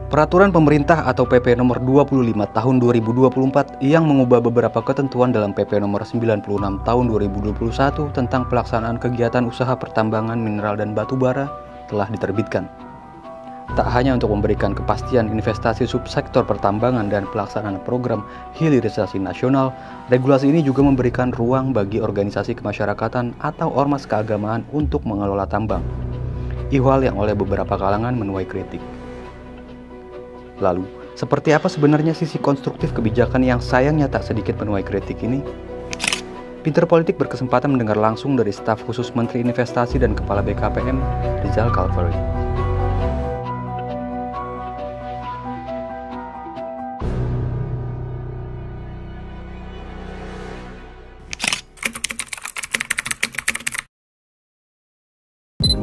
Peraturan pemerintah atau PP nomor 25 tahun 2024 yang mengubah beberapa ketentuan dalam PP nomor 96 tahun 2021 tentang pelaksanaan kegiatan usaha pertambangan mineral dan batu bara telah diterbitkan. Tak hanya untuk memberikan kepastian investasi subsektor pertambangan dan pelaksanaan program hilirisasi nasional, regulasi ini juga memberikan ruang bagi organisasi kemasyarakatan atau ormas keagamaan untuk mengelola tambang. Ihwal yang oleh beberapa kalangan menuai kritik. Lalu, seperti apa sebenarnya sisi konstruktif kebijakan yang sayangnya tak sedikit menuai kritik ini? Pinter Politik berkesempatan mendengar langsung dari staf khusus Menteri Investasi dan Kepala BKPM, Rizal Calvary.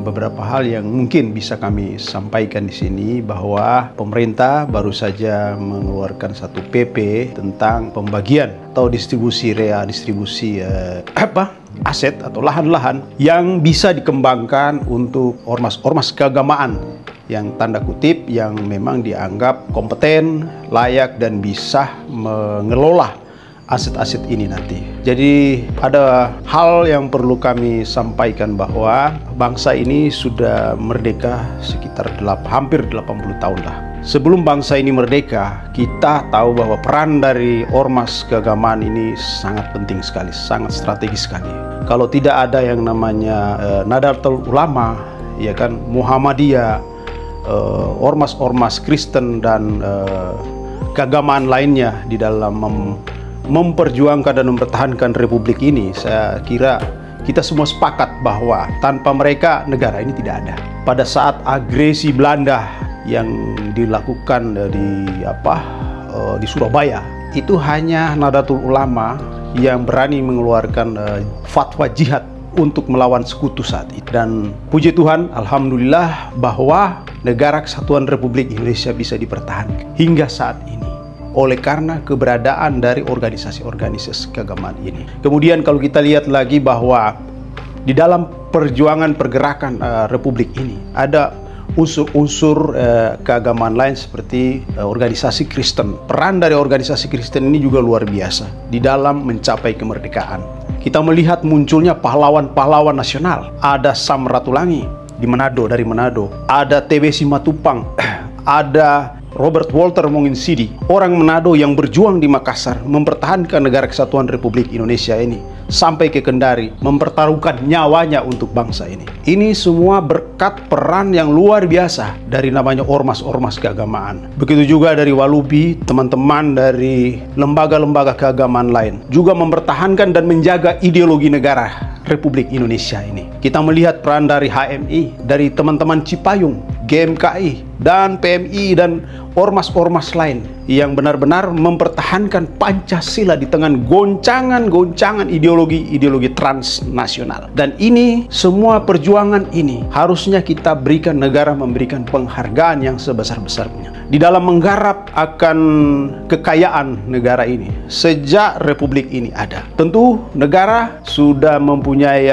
Beberapa hal yang mungkin bisa kami sampaikan di sini bahwa pemerintah baru saja mengeluarkan satu PP tentang pembagian atau distribusi aset atau lahan-lahan yang bisa dikembangkan untuk ormas-ormas keagamaan yang tanda kutip yang memang dianggap kompeten, layak dan bisa mengelola aset-aset ini nanti. Jadi ada hal yang perlu kami sampaikan bahwa bangsa ini sudah merdeka sekitar hampir 80 tahun lah. Sebelum bangsa ini merdeka, kita tahu bahwa peran dari ormas keagamaan ini sangat penting sekali, sangat strategis sekali. Kalau tidak ada yang namanya Nahdlatul Ulama, ya kan, Muhammadiyah, ormas-ormas Kristen dan keagamaan lainnya di dalam memperjuangkan dan mempertahankan republik ini, saya kira kita semua sepakat bahwa tanpa mereka negara ini tidak ada. Pada saat agresi Belanda yang dilakukan di Surabaya, itu hanya Nahdlatul Ulama yang berani mengeluarkan fatwa jihad untuk melawan sekutu saat itu. Dan puji Tuhan, alhamdulillah bahwa negara kesatuan Republik Indonesia bisa dipertahankan hingga saat ini oleh karena keberadaan dari organisasi-organisasi keagamaan ini. Kemudian kalau kita lihat lagi bahwa di dalam perjuangan pergerakan Republik ini ada unsur-unsur keagamaan lain seperti organisasi Kristen. Peran dari organisasi Kristen ini juga luar biasa di dalam mencapai kemerdekaan. Kita melihat munculnya pahlawan-pahlawan nasional. Ada Sam Ratulangi dari Manado. Ada TB Simatupang. Ada Robert Walter Monginsidi, orang Manado yang berjuang di Makassar, mempertahankan negara kesatuan Republik Indonesia ini sampai ke Kendari, mempertaruhkan nyawanya untuk bangsa ini. Ini semua berkat peran yang luar biasa dari namanya ormas-ormas keagamaan. Begitu juga dari Walubi, teman-teman dari lembaga-lembaga keagamaan lain juga mempertahankan dan menjaga ideologi negara Republik Indonesia ini. Kita melihat peran dari HMI, dari teman-teman Cipayung, GMKI, dan PMI, dan ormas-ormas lain yang benar-benar mempertahankan Pancasila di tengah goncangan-goncangan ideologi transnasional. Dan ini, semua perjuangan ini harusnya kita berikan, negara memberikan penghargaan yang sebesar-besarnya di dalam menggarap akan kekayaan negara ini sejak Republik ini ada. Tentu negara sudah mempunyai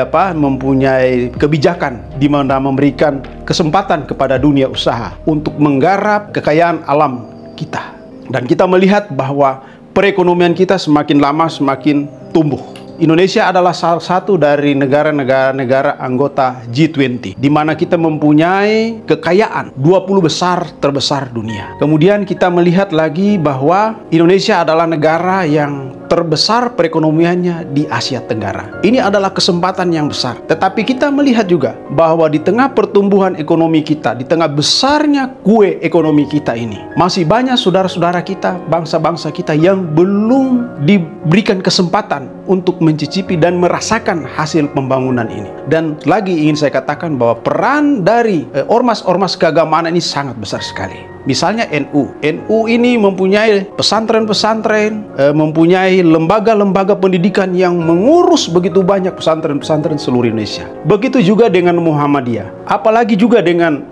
kebijakan di mana memberikan kesempatan kepada dunia usaha untuk menggarap kekayaan alam kita. Dan kita melihat bahwa perekonomian kita semakin lama semakin tumbuh. Indonesia adalah salah satu dari negara-negara anggota G20 di mana kita mempunyai kekayaan 20 besar terbesar dunia. Kemudian kita melihat lagi bahwa Indonesia adalah negara yang terbesar perekonomiannya di Asia Tenggara. Ini adalah kesempatan yang besar. Tetapi kita melihat juga bahwa di tengah pertumbuhan ekonomi kita, di tengah besarnya kue ekonomi kita ini, masih banyak saudara-saudara kita, bangsa-bangsa kita yang belum diberikan kesempatan untuk mencicipi dan merasakan hasil pembangunan ini. Dan lagi ingin saya katakan bahwa peran dari ormas-ormas keagamaan ini sangat besar sekali. Misalnya NU ini mempunyai pesantren-pesantren, mempunyai lembaga-lembaga pendidikan yang mengurus begitu banyak pesantren-pesantren seluruh Indonesia. Begitu juga dengan Muhammadiyah, apalagi juga dengan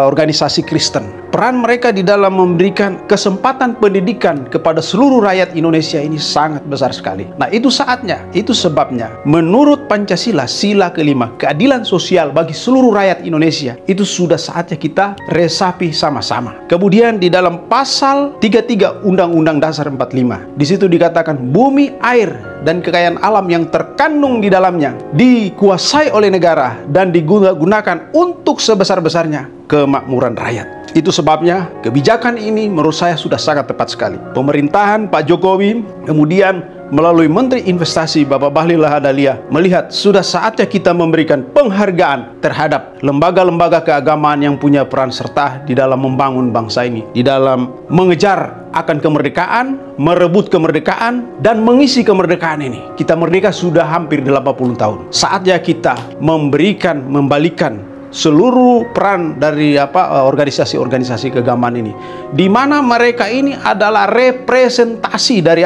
organisasi Kristen. Peran mereka di dalam memberikan kesempatan pendidikan kepada seluruh rakyat Indonesia ini sangat besar sekali. Nah, itu saatnya, itu sebabnya menurut Pancasila, sila kelima, keadilan sosial bagi seluruh rakyat Indonesia, itu sudah saatnya kita resapi sama-sama. Kemudian di dalam pasal 33 Undang-Undang Dasar 45, di situ dikatakan bumi, air, dan kekayaan alam yang terkandung di dalamnya dikuasai oleh negara dan digunakan untuk sebesar-besarnya kemakmuran rakyat. Itu sebabnya kebijakan ini menurut saya sudah sangat tepat sekali. Pemerintahan Pak Jokowi kemudian melalui Menteri Investasi Bapak Bahlil Lahadalia melihat sudah saatnya kita memberikan penghargaan terhadap lembaga-lembaga keagamaan yang punya peran serta di dalam membangun bangsa ini, di dalam mengejar akan kemerdekaan, merebut kemerdekaan, dan mengisi kemerdekaan ini. Kita merdeka sudah hampir 80 tahun. Saatnya kita membalikan seluruh peran dari organisasi-organisasi keagamaan ini, di mana mereka ini adalah representasi dari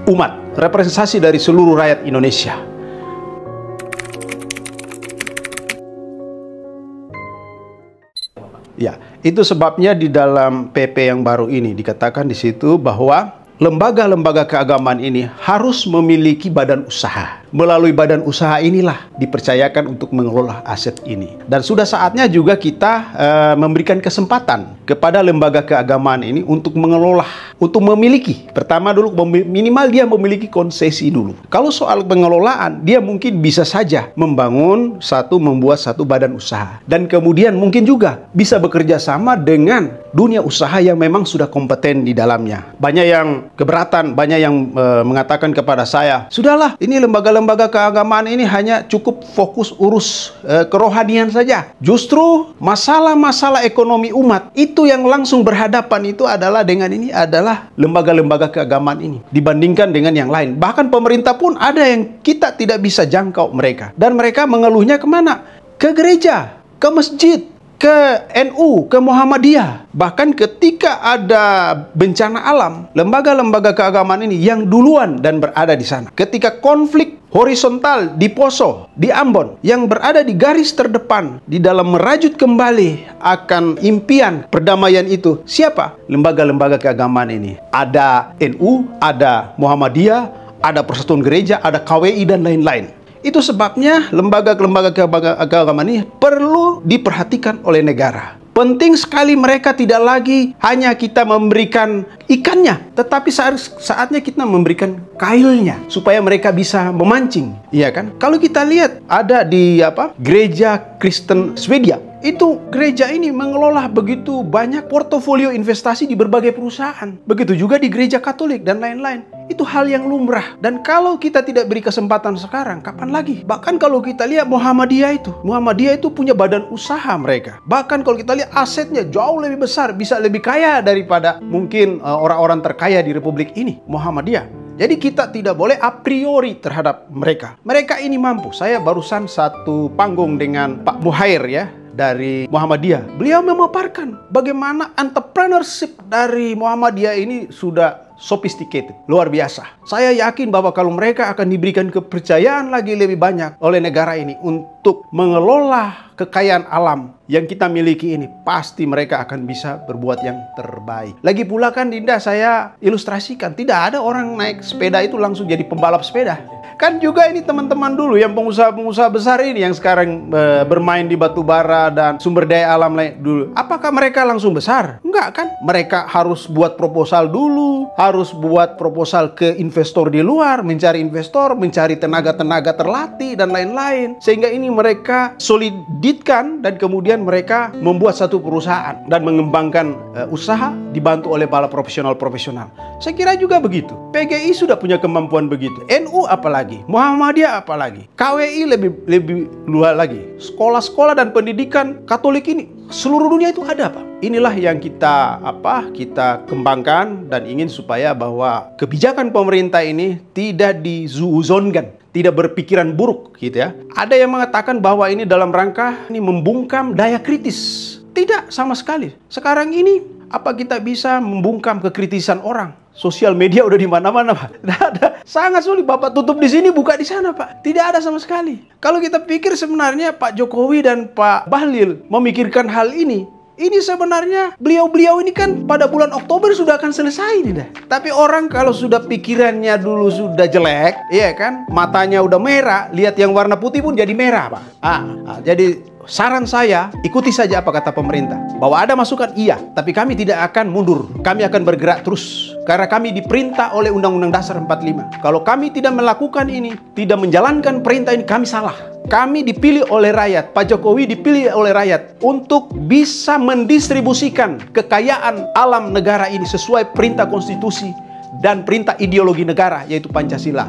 umat, representasi dari seluruh rakyat Indonesia. Ya, itu sebabnya di dalam PP yang baru ini dikatakan di situ bahwa lembaga-lembaga keagamaan ini harus memiliki badan usaha. Melalui badan usaha inilah dipercayakan untuk mengelola aset ini. Dan sudah saatnya juga kita memberikan kesempatan kepada lembaga keagamaan ini untuk mengelola, untuk memiliki. Pertama dulu minimal dia memiliki konsesi dulu. Kalau soal pengelolaan, dia mungkin bisa saja membuat satu badan usaha. Dan kemudian mungkin juga bisa bekerja sama dengan dunia usaha yang memang sudah kompeten di dalamnya. Banyak yang keberatan, banyak yang mengatakan kepada saya, sudahlah, ini lembaga-lembaga keagamaan ini hanya cukup fokus urus kerohanian saja. Justru masalah-masalah ekonomi umat itu yang langsung berhadapan itu adalah adalah lembaga-lembaga keagamaan ini dibandingkan dengan yang lain. Bahkan pemerintah pun ada yang kita tidak bisa jangkau mereka. Dan mereka mengeluhnya kemana? Ke gereja, ke masjid, ke NU, ke Muhammadiyah. Bahkan ketika ada bencana alam, lembaga-lembaga keagamaan ini yang duluan dan berada di sana. Ketika konflik horizontal di Poso, di Ambon, yang berada di garis terdepan di dalam merajut kembali akan impian perdamaian itu, siapa? Lembaga-lembaga keagamaan ini. Ada NU, ada Muhammadiyah, ada Persatuan Gereja, ada KWI, dan lain-lain. Itu sebabnya lembaga-lembaga keagamaan ini perlu diperhatikan oleh negara. Penting sekali mereka tidak lagi hanya kita memberikan ikannya, tetapi saatnya kita memberikan kailnya supaya mereka bisa memancing, iya kan? Kalau kita lihat ada di Gereja Kristen Swedia, itu gereja ini mengelola begitu banyak portofolio investasi di berbagai perusahaan. Begitu juga di gereja Katolik dan lain-lain. Itu hal yang lumrah. Dan kalau kita tidak beri kesempatan sekarang, kapan lagi? Bahkan kalau kita lihat Muhammadiyah itu punya badan usaha mereka. Bahkan kalau kita lihat asetnya jauh lebih besar, bisa lebih kaya daripada mungkin orang-orang terkaya di Republik ini, Muhammadiyah. Jadi kita tidak boleh a priori terhadap mereka. Mereka ini mampu. Saya barusan satu panggung dengan Pak Muhair ya, dari Muhammadiyah. Beliau memaparkan bagaimana entrepreneurship dari Muhammadiyah ini sudah sophisticated, luar biasa. Saya yakin bahwa kalau mereka akan diberikan kepercayaan lagi lebih banyak oleh negara ini untuk mengelola kekayaan alam yang kita miliki ini, pasti mereka akan bisa berbuat yang terbaik. Lagi pula kan Dinda, saya ilustrasikan, tidak ada orang naik sepeda itu langsung jadi pembalap sepeda. Kan juga ini teman-teman dulu yang pengusaha-pengusaha besar ini yang sekarang bermain di batu bara dan sumber daya alam lain dulu. Apakah mereka langsung besar? Enggak kan? Mereka harus buat proposal dulu, harus buat proposal ke investor di luar, mencari investor, mencari tenaga-tenaga terlatih dan lain-lain. Sehingga ini mereka soliditkan dan kemudian mereka membuat satu perusahaan dan mengembangkan usaha dibantu oleh para profesional-profesional. Saya kira juga begitu. PGI sudah punya kemampuan begitu. NU apalagi? Muhammadiyah apalagi? KWI lebih luas lagi. Sekolah-sekolah dan pendidikan Katolik ini seluruh dunia itu ada, Pak. Inilah yang kita kembangkan dan ingin supaya bahwa kebijakan pemerintah ini tidak dizuzonkan, tidak berpikiran buruk gitu ya. Ada yang mengatakan bahwa ini dalam rangka ini membungkam daya kritis. Tidak sama sekali. Sekarang ini apa kita bisa membungkam kekritisan orang? Sosial media udah di mana-mana, Pak. Tidak ada. Sangat sulit. Bapak tutup di sini, buka di sana, Pak. Tidak ada sama sekali. Kalau kita pikir sebenarnya Pak Jokowi dan Pak Bahlil memikirkan hal ini, Ini sebenarnya beliau-beliau ini kan pada bulan Oktober sudah akan selesai nih dah. Tapi orang kalau sudah pikirannya dulu sudah jelek, iya kan, matanya udah merah, lihat yang warna putih pun jadi merah, Pak. Jadi saran saya, ikuti saja apa kata pemerintah. Bahwa ada masukan, iya. Tapi kami tidak akan mundur. Kami akan bergerak terus. Karena kami diperintah oleh Undang-Undang Dasar 45. Kalau kami tidak melakukan ini, tidak menjalankan perintah ini, kami salah. Kami dipilih oleh rakyat, Pak Jokowi dipilih oleh rakyat untuk bisa mendistribusikan kekayaan alam negara ini sesuai perintah konstitusi dan perintah ideologi negara, yaitu Pancasila.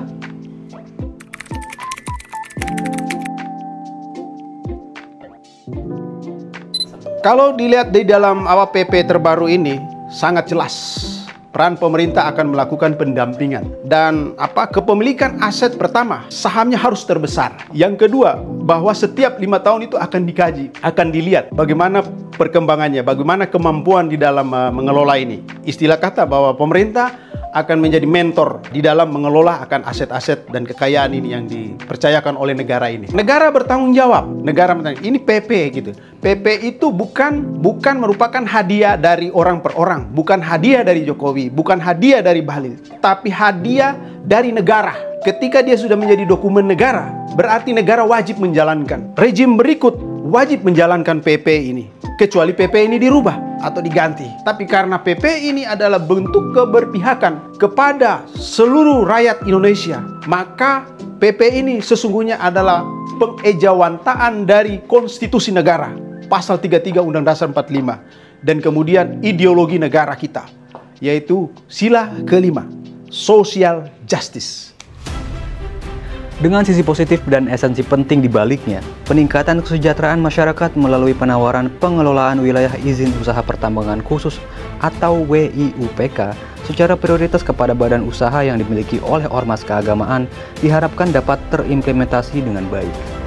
Kalau dilihat di dalam PP terbaru ini, sangat jelas peran pemerintah akan melakukan pendampingan. Dan kepemilikan aset pertama, sahamnya harus terbesar. Yang kedua, bahwa setiap 5 tahun itu akan dikaji, akan dilihat bagaimana perkembangannya, bagaimana kemampuan di dalam mengelola ini. Istilah kata bahwa pemerintah akan menjadi mentor di dalam mengelola akan aset-aset dan kekayaan ini yang dipercayakan oleh negara ini. Negara bertanggung jawab. Negara bertanggung jawab. Ini PP gitu. PP itu bukan merupakan hadiah dari orang per orang, bukan hadiah dari Jokowi, bukan hadiah dari Bahlil, tapi hadiah dari negara. Ketika dia sudah menjadi dokumen negara, berarti negara wajib menjalankan. Rejim berikut wajib menjalankan PP ini, kecuali PP ini dirubah atau diganti. Tapi karena PP ini adalah bentuk keberpihakan kepada seluruh rakyat Indonesia, maka PP ini sesungguhnya adalah pengejawantahan dari konstitusi negara, pasal 33 Undang Dasar 45, dan kemudian ideologi negara kita, yaitu sila kelima, social justice. Dengan sisi positif dan esensi penting di baliknya, peningkatan kesejahteraan masyarakat melalui penawaran pengelolaan wilayah izin usaha pertambangan khusus atau WIUPK secara prioritas kepada badan usaha yang dimiliki oleh ormas keagamaan diharapkan dapat terimplementasi dengan baik.